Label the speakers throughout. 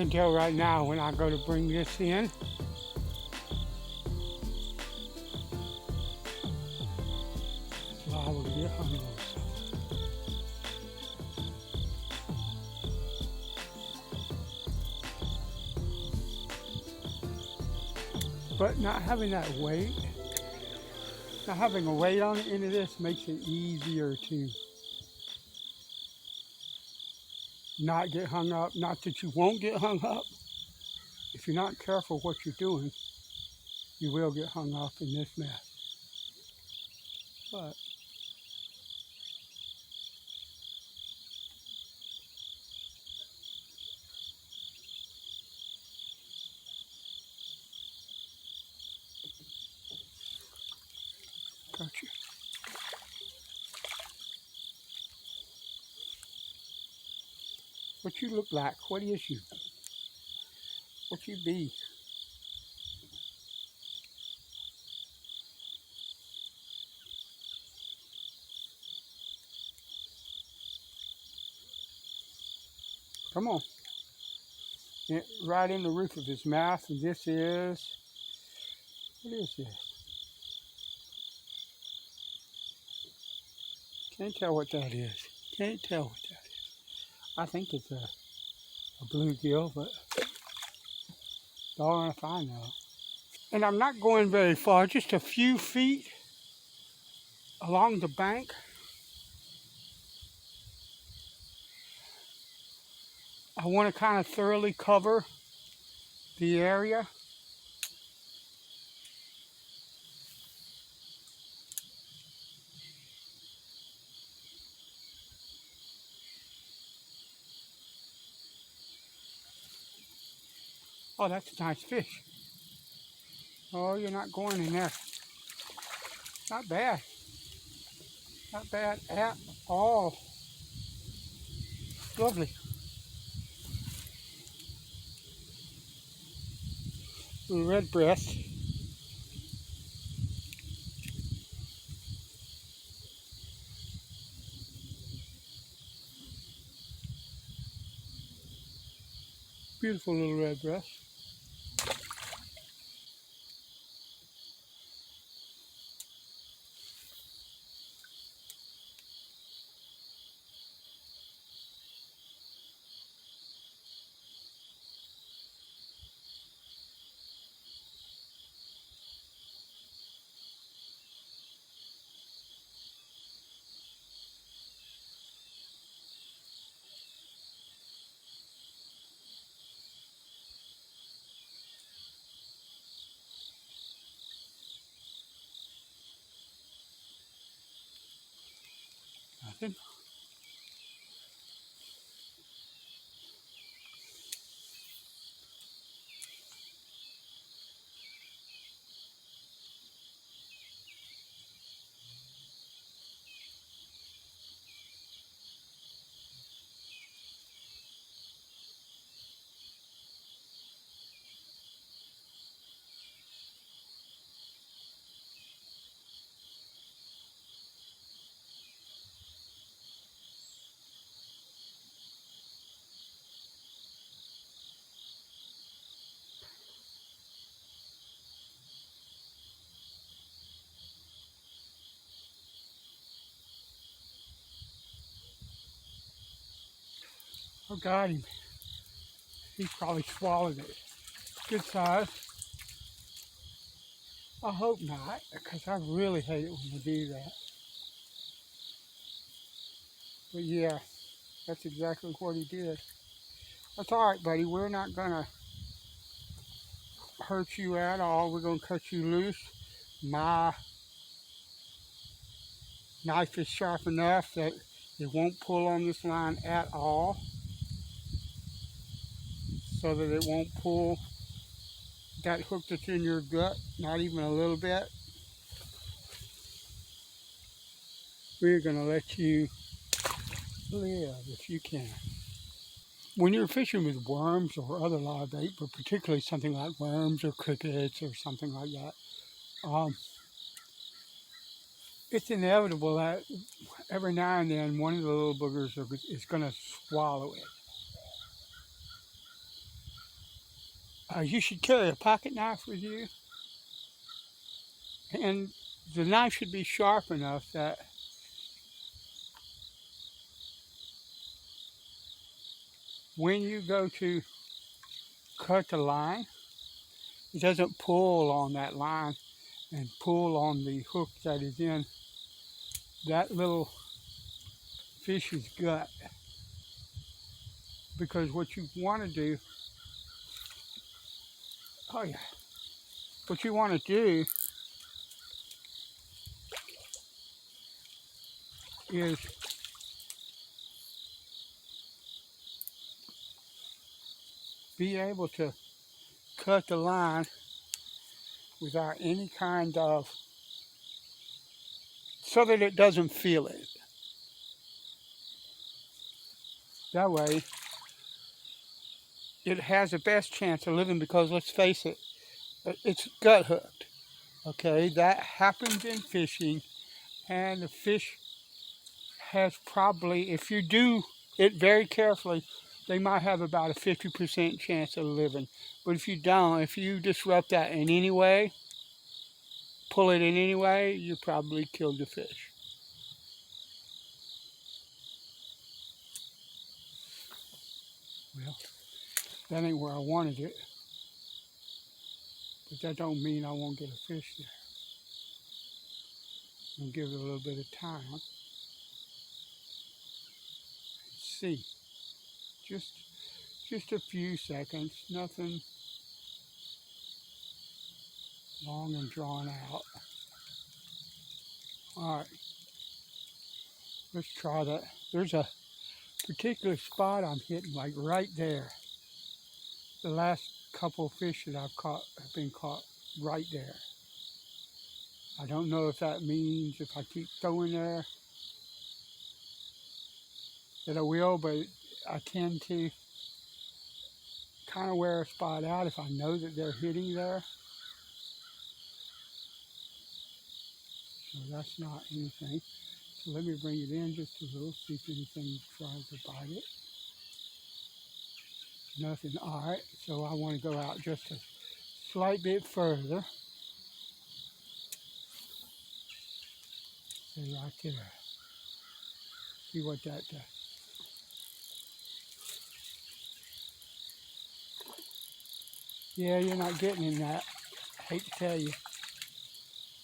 Speaker 1: can tell right now when I go to bring this in. So I will get hung over. But not having that weight, not having a weight on the end of this makes it easier to not get hung up. Not that you won't get hung up. If you're not careful what you're doing, you will get hung up in this mess. But gotcha. What you look like? What is you? What you be? Come on. Right in the roof of his mouth. And this is, what is this? Can't tell what that is. Can't tell what that is. I think it's a bluegill, but darn if I know. And I'm not going very far, just a few feet along the bank. I want to kind of thoroughly cover the area. Oh, that's a nice fish. Oh, you're not going in there. Not bad. Not bad at all. Lovely. Little red breast. Beautiful little red breast. Nothing. I got him. He probably swallowed it. Good size. I hope not, because I really hate it when they do that. But yeah, that's exactly what he did. That's all right, buddy. We're not going to hurt you at all. We're going to cut you loose. My knife is sharp enough that it won't pull on this line at all, so that it won't pull that hook that's in your gut, not even a little bit. We're going to let you live if you can. When you're fishing with worms or other live bait, but particularly something like worms or crickets or something like that, it's inevitable that every now and then one of the little boogers is going to swallow it. You should carry a pocket knife with you, and the knife should be sharp enough that when you go to cut the line, it doesn't pull on that line and pull on the hook that is in that little fish's gut. Because what you want to do, oh yeah, what you want to do is be able to cut the line without any kind of, so that it doesn't feel it. That way, it has the best chance of living because let's face it, it's gut hooked. Okay, that happens in fishing, and the fish has probably, if you do it very carefully, they might have about a 50% chance of living. But if you don't, if you disrupt that in any way, pull it in any way, you probably killed the fish. Well, that ain't where I wanted it, but that don't mean I won't get a fish there. I'll give it a little bit of time and see. Just just a few seconds, nothing long and drawn out. All right, let's try that. There's a particular spot I'm hitting, like right there. The last couple of fish that I've caught have been caught right there. I don't know if that means if I keep throwing there that I will, but I tend to kind of wear a spot out if I know that they're hitting there. So that's not anything. So let me bring it in just a little, see if anything tries to bite it. Nothing. All right, so I want to go out just a slight bit further. See right there. See what that does. Yeah, you're not getting in that. I hate to tell you,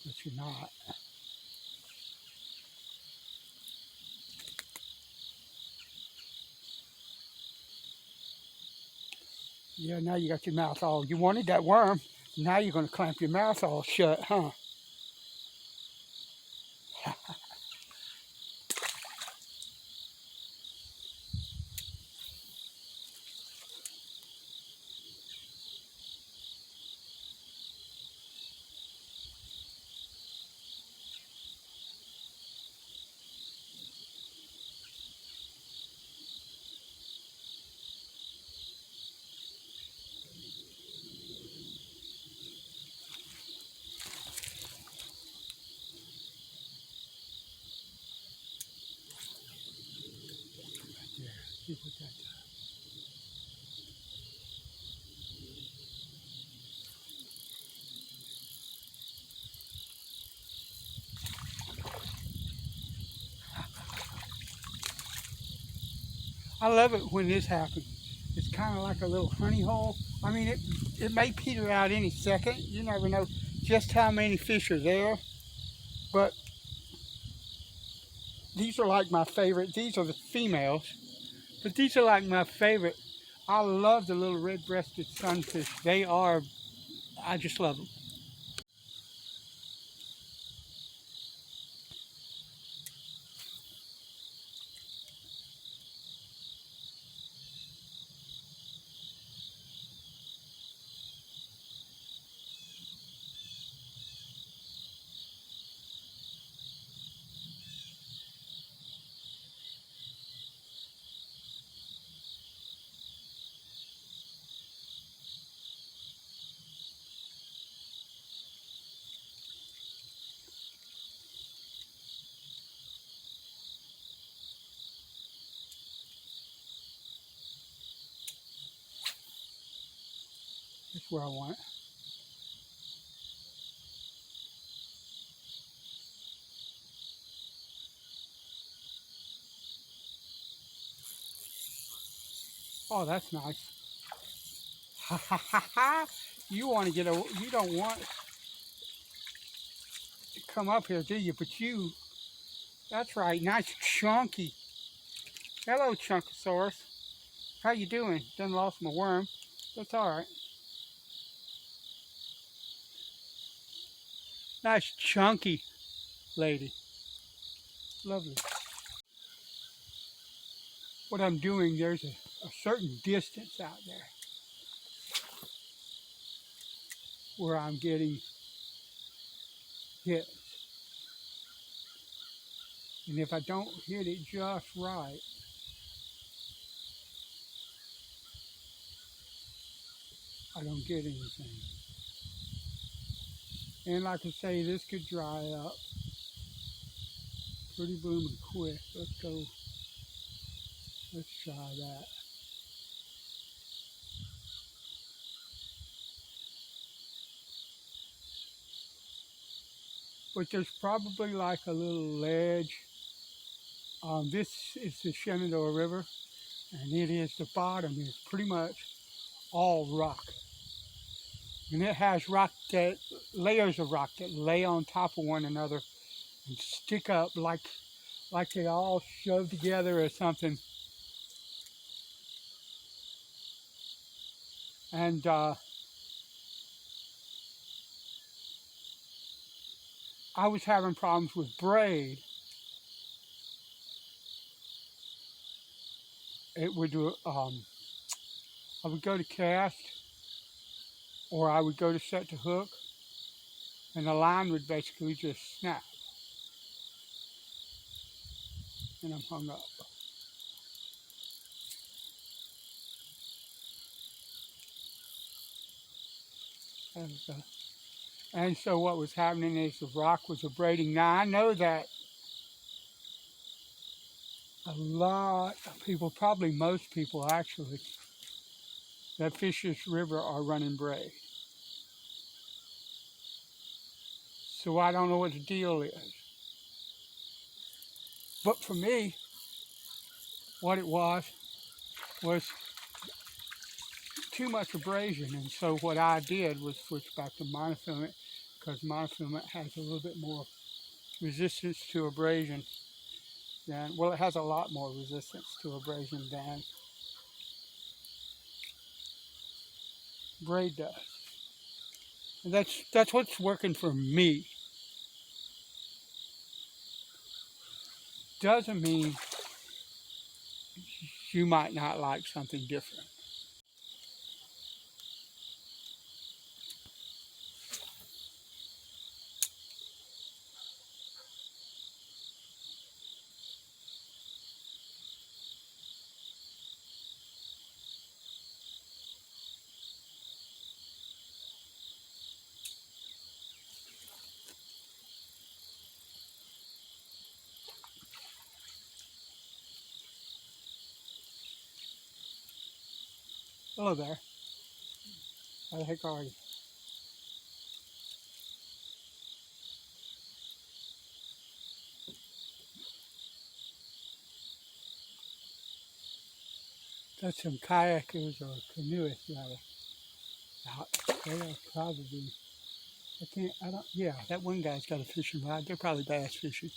Speaker 1: but you're not. Yeah, now you got your mouth all. You wanted that worm. Now you're going to clamp your mouth all shut, huh? Yeah, see what that does. I love it when this happens. It's kind of like a little honey hole. I mean, it may peter out any second. You never know just how many fish are there. But these are like my favorite. These are the females. But these are like my favorite. I love the little red-breasted sunfish. They are, I just love them. where I want it. Oh, that's nice. Ha ha ha ha! You want to get a, you don't want to come up here, do you? But you, that's right, nice chunky. Hello, Chunkosaurus. How you doing? Done lost my worm. That's all right. Nice chunky lady. Lovely. What I'm doing, there's a certain distance out there where I'm getting hit. And if I don't hit it just right, I don't get anything. And like I say, this could dry up pretty blooming quick. Let's go, let's try that. But there's probably like a little ledge. This is the Shenandoah River, and it is, the bottom is pretty much all rock. And it has rock that, layers of rock that lay on top of one another and stick up like they all shove together or something. And I was having problems with braid. It would I would go to cast, or I would go to set to hook, and the line would basically just snap, and I'm hung up. And, and so what was happening is the rock was abrading. Now I know that a lot of people, probably most people actually, that fish this river are running braid. So I don't know what the deal is. But for me, what it was too much abrasion. And so what I did was switch back to monofilament, because monofilament has a little bit more resistance to abrasion than, well, it has a lot more resistance to abrasion than braid does. And that's what's working for me. Doesn't mean you might not like something different. Hello there. How the heck are you? That's some kayakers or canoeists rather. Out. They are probably, I don't, yeah, that one guy's got a fishing rod. They're probably bass fishing.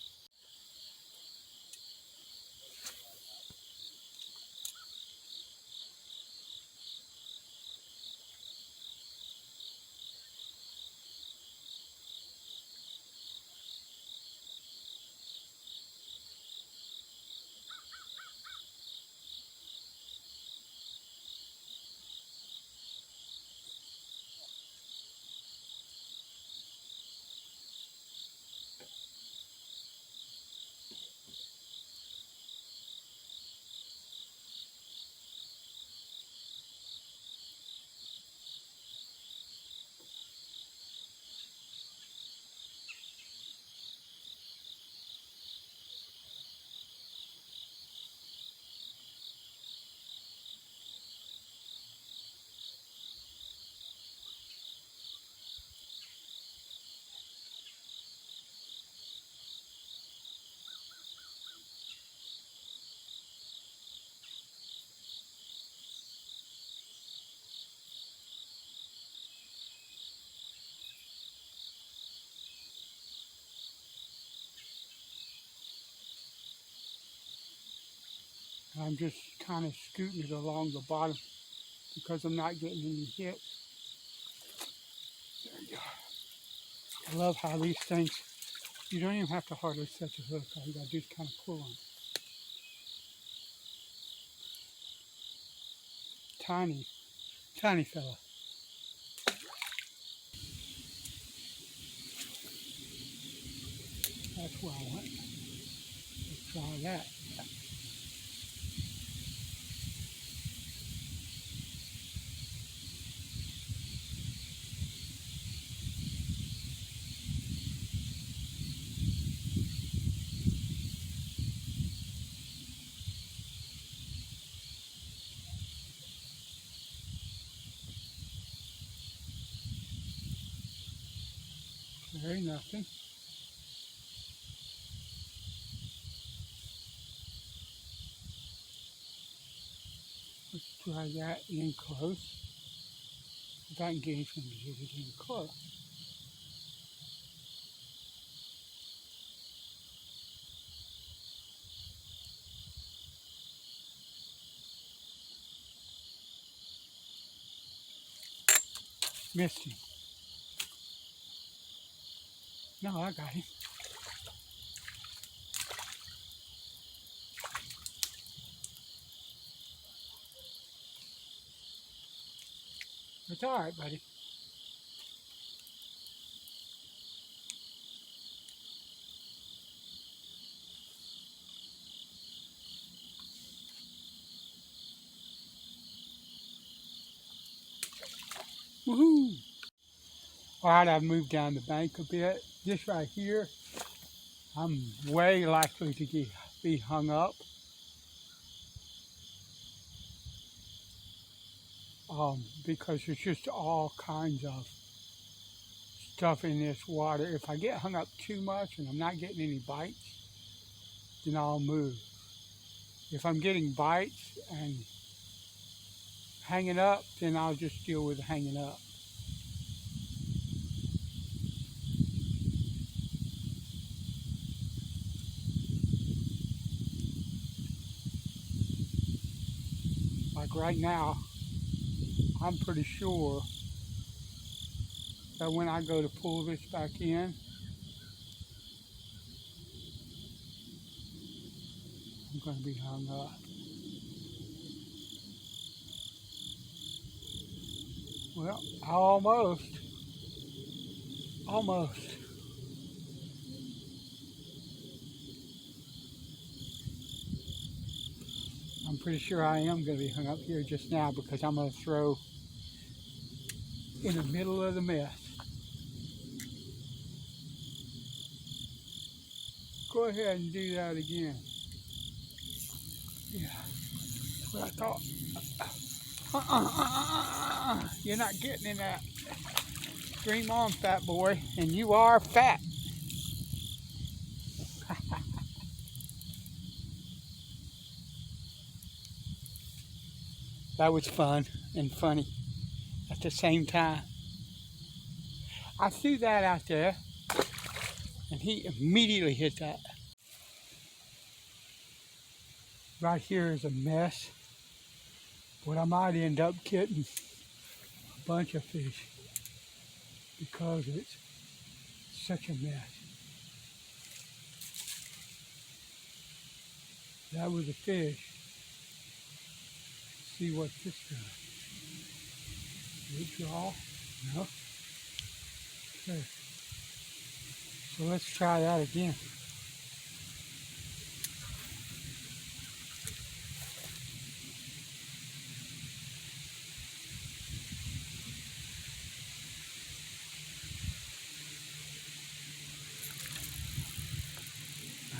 Speaker 1: I'm just kind of scooting it along the bottom because I'm not getting any hits. There you go. I love how these things, you don't even have to hardly set the hook. All you gotta do is kind of pull on it. Tiny, tiny fella. That's what I want. Let's try that. Okay, nothing. Let's try that in close. If I can get anything to hit it in close. Missed him. No, I got him. It's all right, buddy. Woohoo! All right, I've moved down the bank a bit. This right here, I'm way likely to be hung up. Because there's just all kinds of stuff in this water. If I get hung up too much and I'm not getting any bites, then I'll move. If I'm getting bites and hanging up, then I'll just deal with hanging up. Like right now, I'm pretty sure that when I go to pull this back in, I'm going to be hung up. Well, almost. I'm pretty sure I am going to be hung up here just now because I'm going to throw in the middle of the mess. Go ahead and do that again. Yeah, that's what I thought. You're not getting in that. Dream on, fat boy, and you are fat. That was fun and funny at the same time. I threw that out there, and he immediately hit that. Right here is a mess, but I might end up getting a bunch of fish because it's such a mess. That was a fish. Let's see what this does. Did it draw? No. Okay. So let's try that again.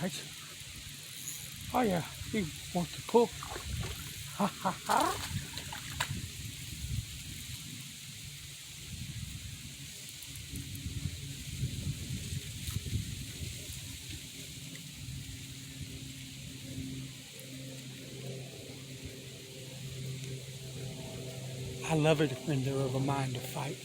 Speaker 1: Nice. Oh yeah, he wants to pull. Ha ha ha. I love it when they're of a mind to fight.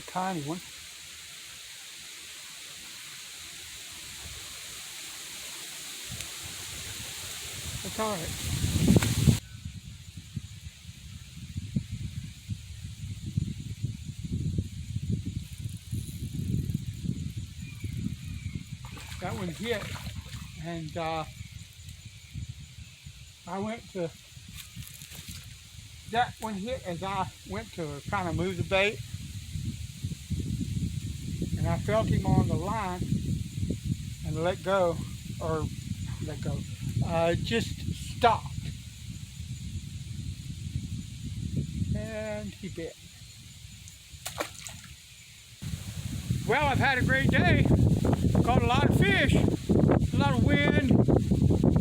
Speaker 1: tiny one. That's all right. That one hit, and I went to, that one hit as I went to kind of move the bait, and I felt him on the line and let go, or let go, just stopped, and he bit. Well, I've had a great day. Caught a lot of fish, a lot of wind.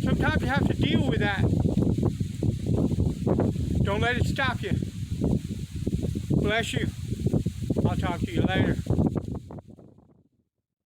Speaker 1: Sometimes you have to deal with that. Don't let it stop you. Bless you. I'll talk to you later.